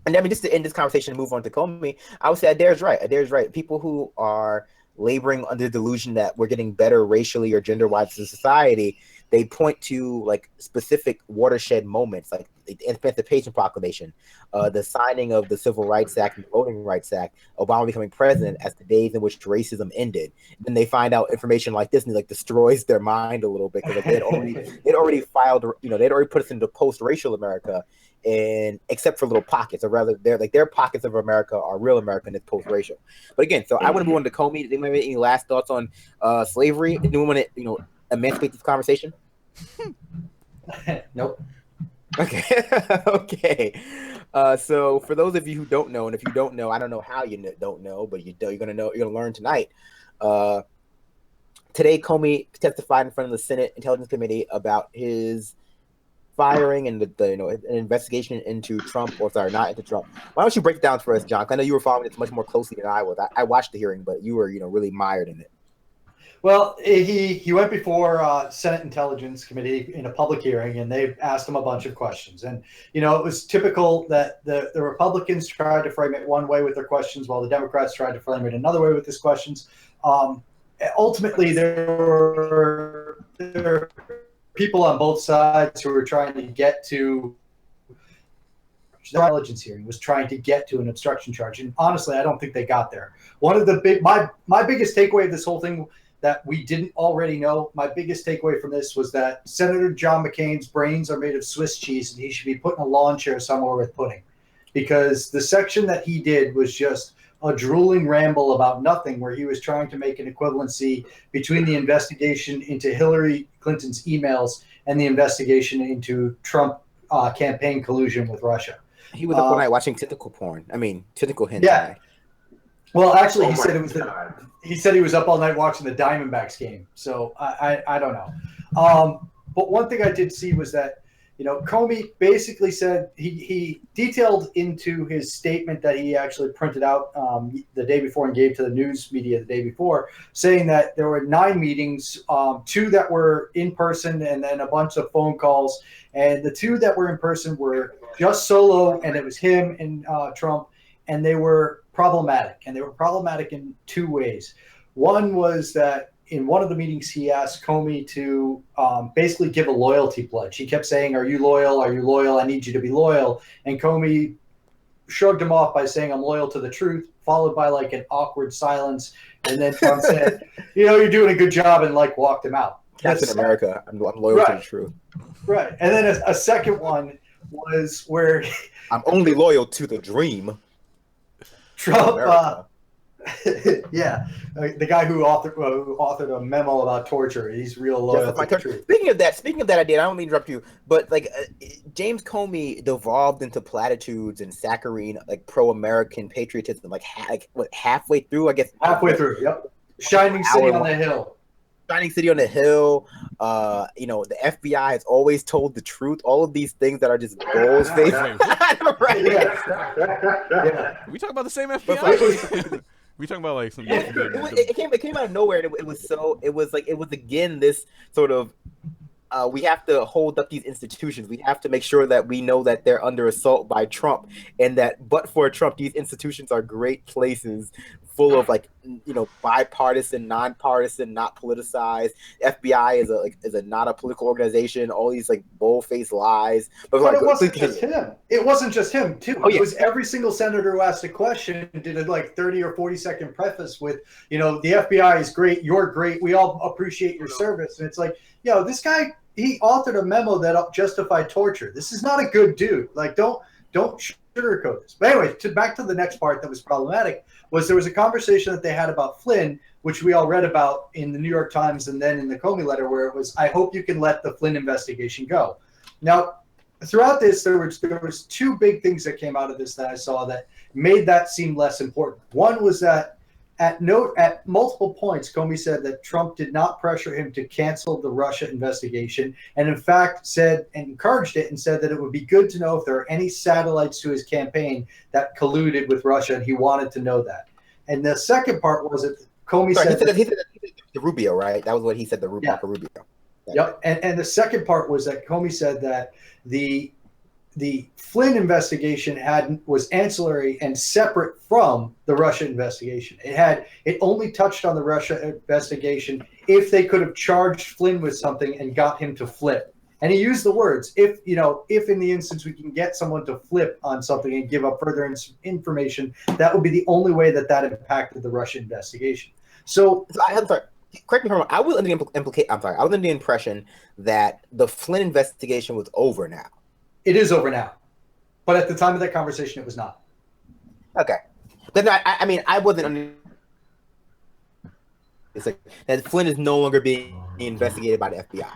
And I mean, just to end this conversation and move on to Comey, I would say Adair's right. Adair's right. People who are laboring under the delusion that we're getting better racially or gender-wise as a society, they point to specific watershed moments, like the Emancipation Proclamation, the signing of the Civil Rights Act and the Voting Rights Act, Obama becoming president as the days in which racism ended. Then they find out information like this and it destroys their mind a little bit, because they'd already filed, they'd already put us into post-racial America, and except for little pockets, or rather, their pockets of America are real America and it's post-racial. But again, so I want to move on to Comey. Do you have any last thoughts on slavery? Do you want to emancipate this conversation? Nope. Okay. Okay. So for those of you who don't know, and if you don't know, I don't know how you don't know, but you're gonna know. You're gonna learn tonight. Today, Comey testified in front of the Senate Intelligence Committee about his firing and an investigation into Trump, not into Trump. Why don't you break it down for us, John? I know you were following it much more closely than I was. I watched the hearing, but you were really mired in it. Well, he went before Senate Intelligence Committee in a public hearing, and they asked him a bunch of questions. And it was typical that the Republicans tried to frame it one way with their questions, while the Democrats tried to frame it another way with his questions. Ultimately, there were people on both sides who were trying to get to the intelligence hearing, was trying to get to an obstruction charge, and honestly, I don't think they got there. One of the my biggest takeaway of this whole thing that we didn't already know, my biggest takeaway from this was that Senator John McCain's brains are made of Swiss cheese, and he should be put in a lawn chair somewhere with pudding, because the section that he did was just a drooling ramble about nothing, where he was trying to make an equivalency between the investigation into Hillary Clinton's emails and the investigation into Trump campaign collusion with Russia. He was up all night watching tentacle porn. I mean, tentacle hentai. Yeah. Well, actually, Oh he my said it was God. he said he was up all night watching the Diamondbacks game. So I don't know. But one thing I did see was that, Comey basically said he detailed into his statement that he actually printed out the day before and gave to the news media the day before, saying that there were 9 meetings, 2 that were in person, and then a bunch of phone calls. And the 2 that were in person were just solo, and it was him and Trump, and they were problematic. And they were problematic in 2 ways. One was that in one of the meetings, he asked Comey to basically give a loyalty pledge. He kept saying, "Are you loyal? Are you loyal? I need you to be loyal." And Comey shrugged him off by saying, "I'm loyal to the truth," followed by like an awkward silence. And then Trump said, "You're doing a good job," and walked him out. Captain America, I'm loyal to the truth. Right. And then a second one was where I'm only loyal to the dream. Trump, the guy who authored a memo about torture, he's real loyal to the truth. Speaking of that, I don't mean to interrupt you, but James Comey devolved into platitudes and saccharine, pro-American patriotism, halfway through, I guess. Halfway through, yep. Shining city on the hill. Shining city on the hill. The FBI has always told the truth. All of these things that are just goals. Right? Yeah. We talk about the same FBI. We talking about some. It came out of nowhere, and it was again this sort of. We have to hold up these institutions. We have to make sure that we know that they're under assault by Trump, and that but for Trump, these institutions are great places full of bipartisan, nonpartisan, not politicized. FBI is a not a political organization. All these bold-faced lies. But it wasn't just him. It wasn't just him too. Oh, yeah. It was every single senator who asked a question did a 30 or 40-second preface with, the FBI is great. You're great. We all appreciate your service. And it's this guy, he authored a memo that justified torture. This is not a good dude. Don't sugarcoat this. But anyway, back to the next part that was problematic was there was a conversation that they had about Flynn, which we all read about in the New York Times and then in the Comey letter, where it was, "I hope you can let the Flynn investigation go." Now, throughout this, there was 2 big things that came out of this that I saw that made that seem less important. One was that at multiple points, Comey said that Trump did not pressure him to cancel the Russia investigation, and in fact said and encouraged it and said that it would be good to know if there are any satellites to his campaign that colluded with Russia, and he wanted to know that. And the second part was that Comey said he said the Rubio, right? That was what he said, Marco Rubio. Yep. And the second part was that Comey said that the Flynn investigation was ancillary and separate from the Russia investigation. It only touched on the Russia investigation if they could have charged Flynn with something and got him to flip. And he used the words, if in the instance we can get someone to flip on something and give up further information, that would be the only way that impacted the Russia investigation. So I'm sorry. Correct me if I'm wrong. I was under the impression that the Flynn investigation was over now. It is over now, but at the time of that conversation, it was not. Okay, then I wasn't under. It's that Flynn is no longer being investigated by the FBI.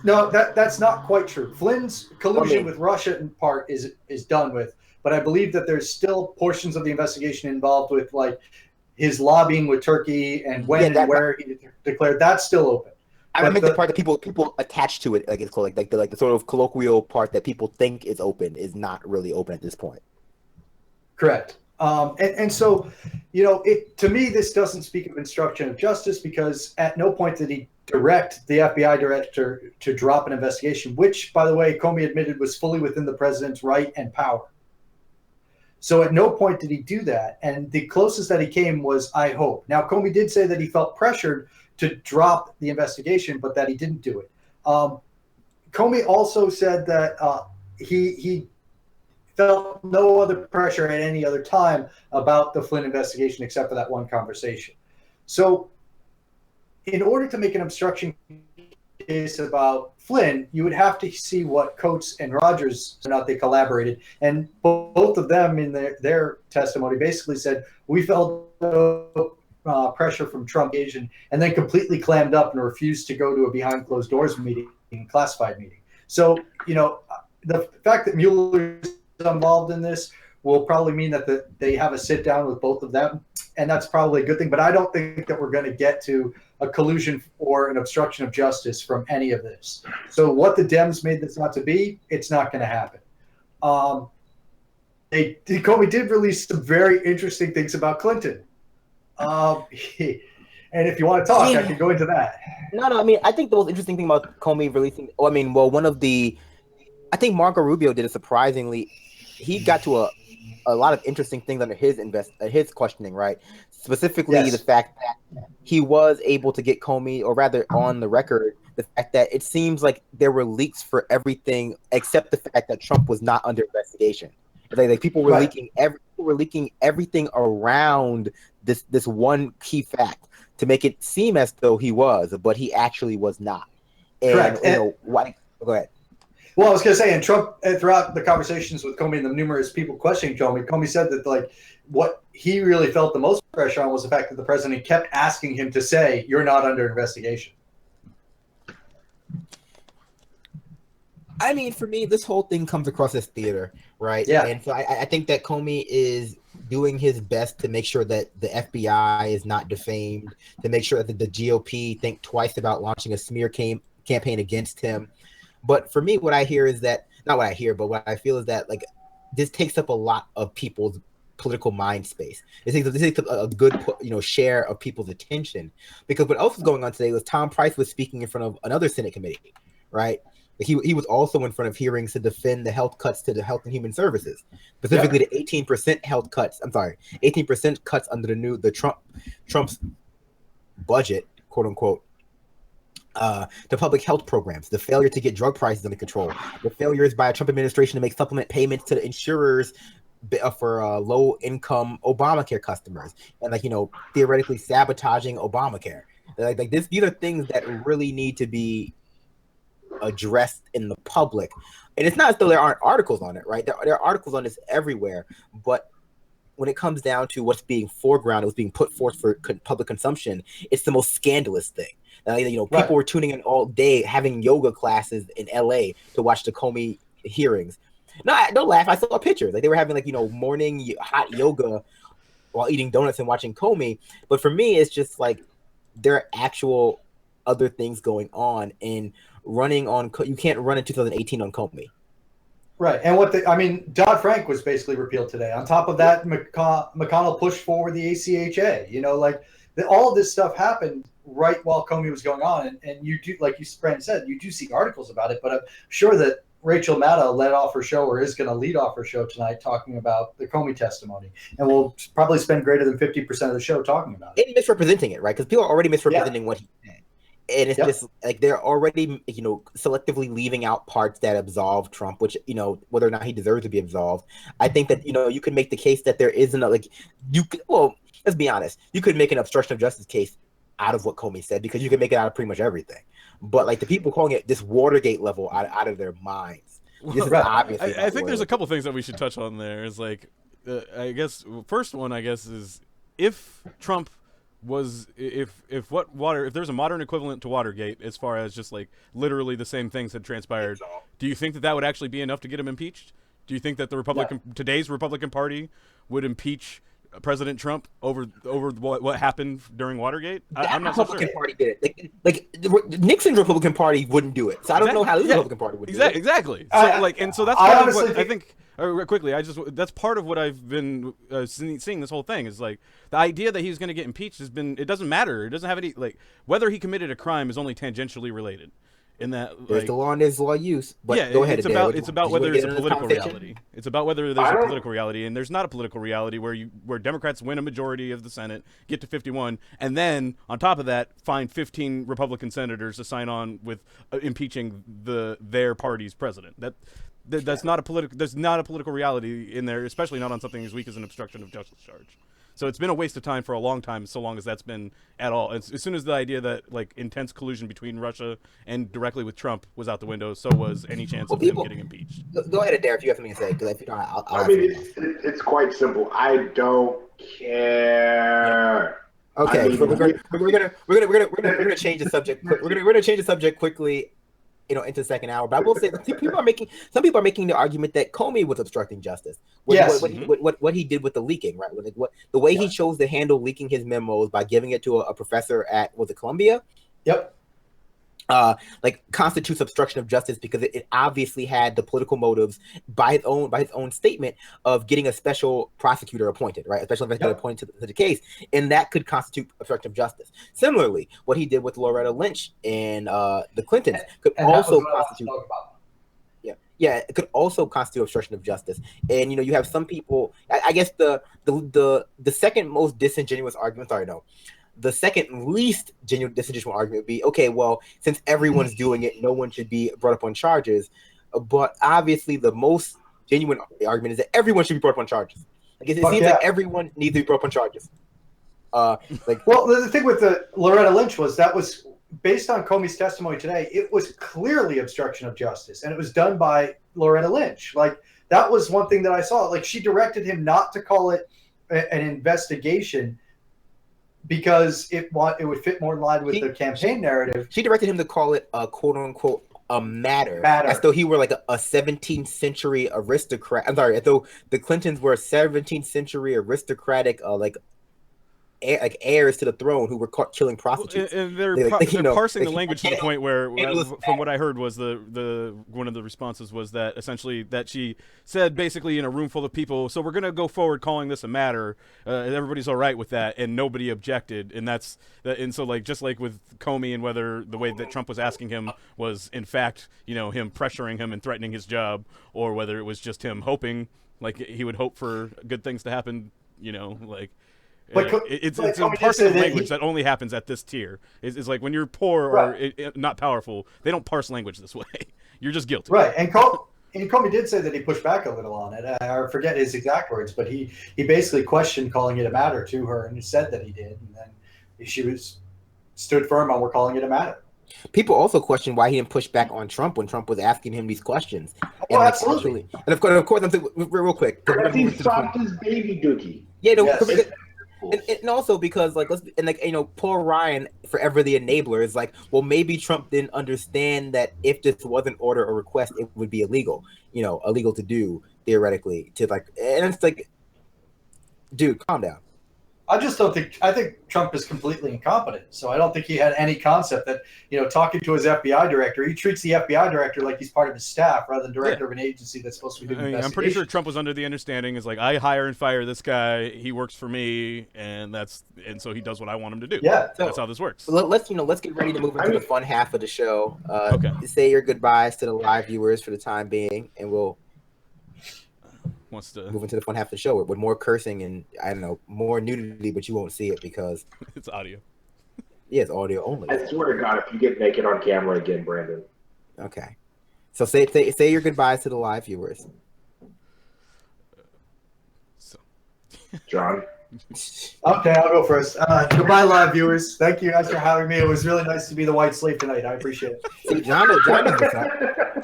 No, that's not quite true. Flynn's collusion with Russia in part is done with, but I believe that there's still portions of the investigation involved with his lobbying with Turkey and when and where he declared. That's still open. I meant the part that people attach to it, it's called the sort of colloquial part that people think is open is not really open at this point. Correct. And so To me, this doesn't speak of obstruction of justice because at no point did he direct the FBI director to drop an investigation, which, by the way, Comey admitted was fully within the president's right and power. So at no point did he do that. And the closest that he came was, I hope. Now, Comey did say that he felt pressured to drop the investigation, but that he didn't do it. Comey also said that he felt no other pressure at any other time about the Flynn investigation except for that one conversation. So in order to make an obstruction case about Flynn, you would have to see what Coates and Rogers, or not they collaborated. And both of them in their testimony basically said, we felt pressure from Trump and then completely clammed up and refused to go to a behind closed doors meeting, classified meeting. So, the fact that Mueller's involved in this will probably mean that they have a sit down with both of them, and that's probably a good thing. But I don't think that we're going to get to a collusion or an obstruction of justice from any of this. So what the Dems made this not to be, it's not going to happen. Comey did release some very interesting things about Clinton. And if you want to talk, I can go into that. No, I mean, I think the most interesting thing about Comey releasing, I think Marco Rubio did it surprisingly. He got to a lot of interesting things under his questioning, right? Specifically, the fact that he was able to get Comey, or rather on the record, the fact that it seems like there were leaks for everything except the fact that Trump was not under investigation. Like people were leaking everything around this one key fact to make it seem as though he was, but he actually was not. And, correct. Go ahead. Well, I was going to say, and Trump, throughout the conversations with Comey and the numerous people questioning Comey said that what he really felt the most pressure on was the fact that the president kept asking him to say, "You're not under investigation." I mean, for me, this whole thing comes across as theater, right? Yeah. And so I think that Comey is doing his best to make sure that the FBI is not defamed, to make sure that the GOP think twice about launching a smear campaign against him. But for me, what I hear is that, not what I hear, but what I feel is that this takes up a lot of people's political mind space. This takes up a good share of people's attention, because what else was going on today was Tom Price was speaking in front of another Senate committee, right? He was also in front of hearings to defend the health cuts to the Health and Human Services, specifically the 18% health cuts. 18% cuts under the Trump's budget, quote unquote. The public health programs, the failure to get drug prices under control, the failures by a Trump administration to make supplement payments to the insurers for low-income Obamacare customers, and theoretically sabotaging Obamacare. These are things that really need to be addressed in the public, and it's not as though there aren't articles on it, right? There are articles on this everywhere, but when it comes down to what's being foregrounded, what's being put forth for public consumption, it's the most scandalous thing. People were tuning in all day, having yoga classes in LA to watch the Comey hearings. No, don't laugh. I saw pictures. They were having morning hot yoga while eating donuts and watching Comey. But for me, it's just there are actual other things going on, and you can't run in 2018 on Comey. Right. And Dodd-Frank was basically repealed today. On top of that, McConnell pushed forward the ACHA. All of this stuff happened right while Comey was going on. And you do, like Brandon said, you do see articles about it, but I'm sure that Rachel Maddow led off her show, or is going to lead off her show tonight, talking about the Comey testimony. And we'll probably spend greater than 50% of the show talking about it. And misrepresenting it, right? Because people are already misrepresenting what he said. And it's just they're already, selectively leaving out parts that absolve Trump, which, whether or not he deserves to be absolved. I think that, you could make the case that there isn't let's be honest. You could make an obstruction of justice case out of what Comey said, because you can make it out of pretty much everything. But the people calling it this Watergate level out of their minds. This is obviously I think there's a couple things that we should touch on there. Is I guess first one is if Trump was if there's a modern equivalent to Watergate as far as just literally the same things had transpired, do you think that would actually be enough to get him impeached? Do you think that today's Republican Party would impeach President Trump over what happened during Watergate? I'm not Republican so sure. Party did it. Nixon's Republican Party wouldn't do it. So I don't know how this Republican Party would do it. Exactly. So so that's part of what I think quickly, that's part of what I've been seeing this whole thing is like the idea that he's going to get impeached has been. It doesn't matter. It doesn't have any like whether he committed a crime is only tangentially related. In that, there's like, the law and there's law use. But yeah, go ahead. It's Adair. about whether there's a political reality. It's about whether there's a political reality, and there's not a political reality where Democrats win a majority of the Senate, get to 51, and then on top of that, find 15 Republican senators to sign on with impeaching their party's president. That's not a political. There's not a political reality in there, especially not on something as weak as an obstruction of justice charge. So it's been a waste of time for a long time, so long as that's been at all. As soon as the idea that like intense collusion between Russia and directly with Trump was out the window, so was any chance of him getting impeached. Go ahead, Adair, if you have something to say, because if you don't, I'll I mean, it's quite simple. I don't care. Okay, I mean, so we're gonna change the subject. We're gonna change the subject quickly, into the second hour. But I will say that some people are making the argument that Comey was obstructing justice. What he did with the leaking, right? The way he chose to handle leaking his memos by giving it to a professor at Columbia. Yep. Constitutes obstruction of justice because it obviously had the political motives by his own statement of getting a special prosecutor appointed, right? A special investigator appointed to the case, and that could constitute obstruction of justice. Similarly, what he did with Loretta Lynch and the Clintons could also constitute. Yeah, it could also constitute obstruction of justice. And you have some people. I guess the second most disingenuous argument. Sorry, no. The second least disingenuous argument would be, okay, well, since everyone's doing it, no one should be brought up on charges. But obviously, the most genuine argument is that everyone should be brought up on charges. It seems like everyone needs to be brought up on charges. Well, the thing with the Loretta Lynch was that was based on Comey's testimony today. It was clearly obstruction of justice, and it was done by Loretta Lynch. That was one thing that I saw. She directed him not to call it an investigation, because it would fit more in line with the campaign narrative. She directed him to call it a quote unquote a matter, as though he were like a 17th century aristocrat. I'm sorry, as though the Clintons were 17th century aristocratic heirs to the throne who were caught killing prostitutes. And they're parsing the language to the point where, from what I heard, was the one of the responses was that essentially that she said basically in a room full of people, so we're going to go forward calling this a matter. Everybody's all right with that, and nobody objected. And so just like with Comey and whether the way that Trump was asking him was in fact him pressuring him and threatening his job, or whether it was just him hoping he would hope for good things to happen. It's a parsing of language that only happens at this tier. It's like when you're poor or not powerful, they don't parse language this way. You're just guilty. Right. And Comey did say that he pushed back a little on it. I forget his exact words, but he basically questioned calling it a matter to her, and he said that he did. And then she stood firm on we're calling it a matter. People also question why he didn't push back on Trump when Trump was asking him these questions. Absolutely. And of course, I'm thinking, real quick. He stopped his baby dookie. Yeah, and also because Paul Ryan, forever the enabler, is well, maybe Trump didn't understand that if this was an order or request, it would be illegal, illegal to do theoretically. And it's dude, calm down. I think Trump is completely incompetent. So I don't think he had any concept that, talking to his FBI director, he treats the FBI director like he's part of his staff rather than director of an agency that's supposed to be doing investigations. I'm pretty sure Trump was under the understanding is I hire and fire this guy. He works for me, and so he does what I want him to do. Yeah, that's how this works. Let's get ready to move into the fun half of the show. Okay. Say your goodbyes to the live viewers for the time being, and we'll move into the fun half of the show with more cursing and more nudity, but you won't see it because it's audio. Yeah, it's audio only. I swear to God, if you get naked on camera again, Brandon. Okay, so say your goodbyes to the live viewers. John. Okay, I'll go first. Goodbye, live viewers. Thank you guys for having me. It was really nice to be the white slave tonight. I appreciate it. See, John is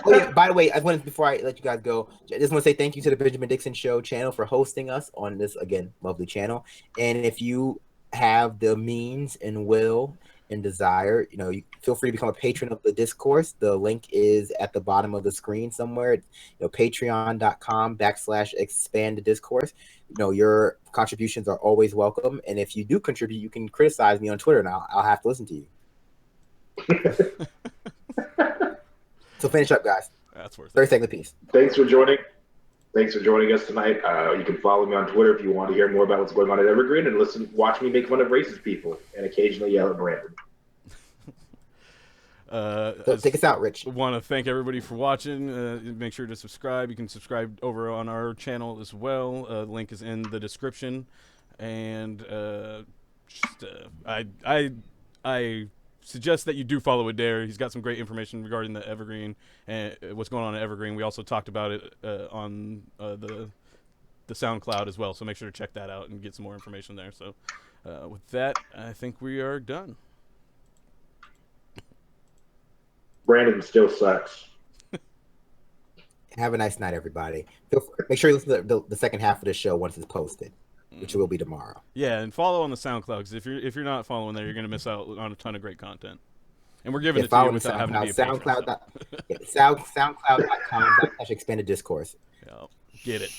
oh yeah, by the way, before I let you guys go, I just want to say thank you to the Benjamin Dixon Show channel for hosting us on this, again, lovely channel. And if you have the means and will and desire, you feel free to become a patron of the Discourse. The link is at the bottom of the screen somewhere. Patreon.com/expand the discourse. Your contributions are always welcome. And if you do contribute, you can criticize me on Twitter, and I'll have to listen to you. So finish up, guys. That's worth it. 30 seconds apiece. Thanks for joining. Thanks for joining us tonight. You can follow me on Twitter if you want to hear more about what's going on at Evergreen and watch me make fun of racist people and occasionally yell at Brandon. So take us out, Rich. Want to thank everybody for watching. Make sure to subscribe. You can subscribe over on our channel as well. Link is in the description. And I suggest that you do follow Adair. He's got some great information regarding the Evergreen and what's going on at Evergreen. We also talked about it on the SoundCloud as well. So make sure to check that out and get some more information there. So with that, I think we are done. Brandon still sucks. Have a nice night, everybody. Make sure you listen to the second half of the show once it's posted, which will be tomorrow. Yeah, and follow on the SoundCloud, because if you're not following there, you're going to miss out on a ton of great content. And we're giving it to you without having to be a patron. SoundCloud.com/expanded discourse. Yeah, get it.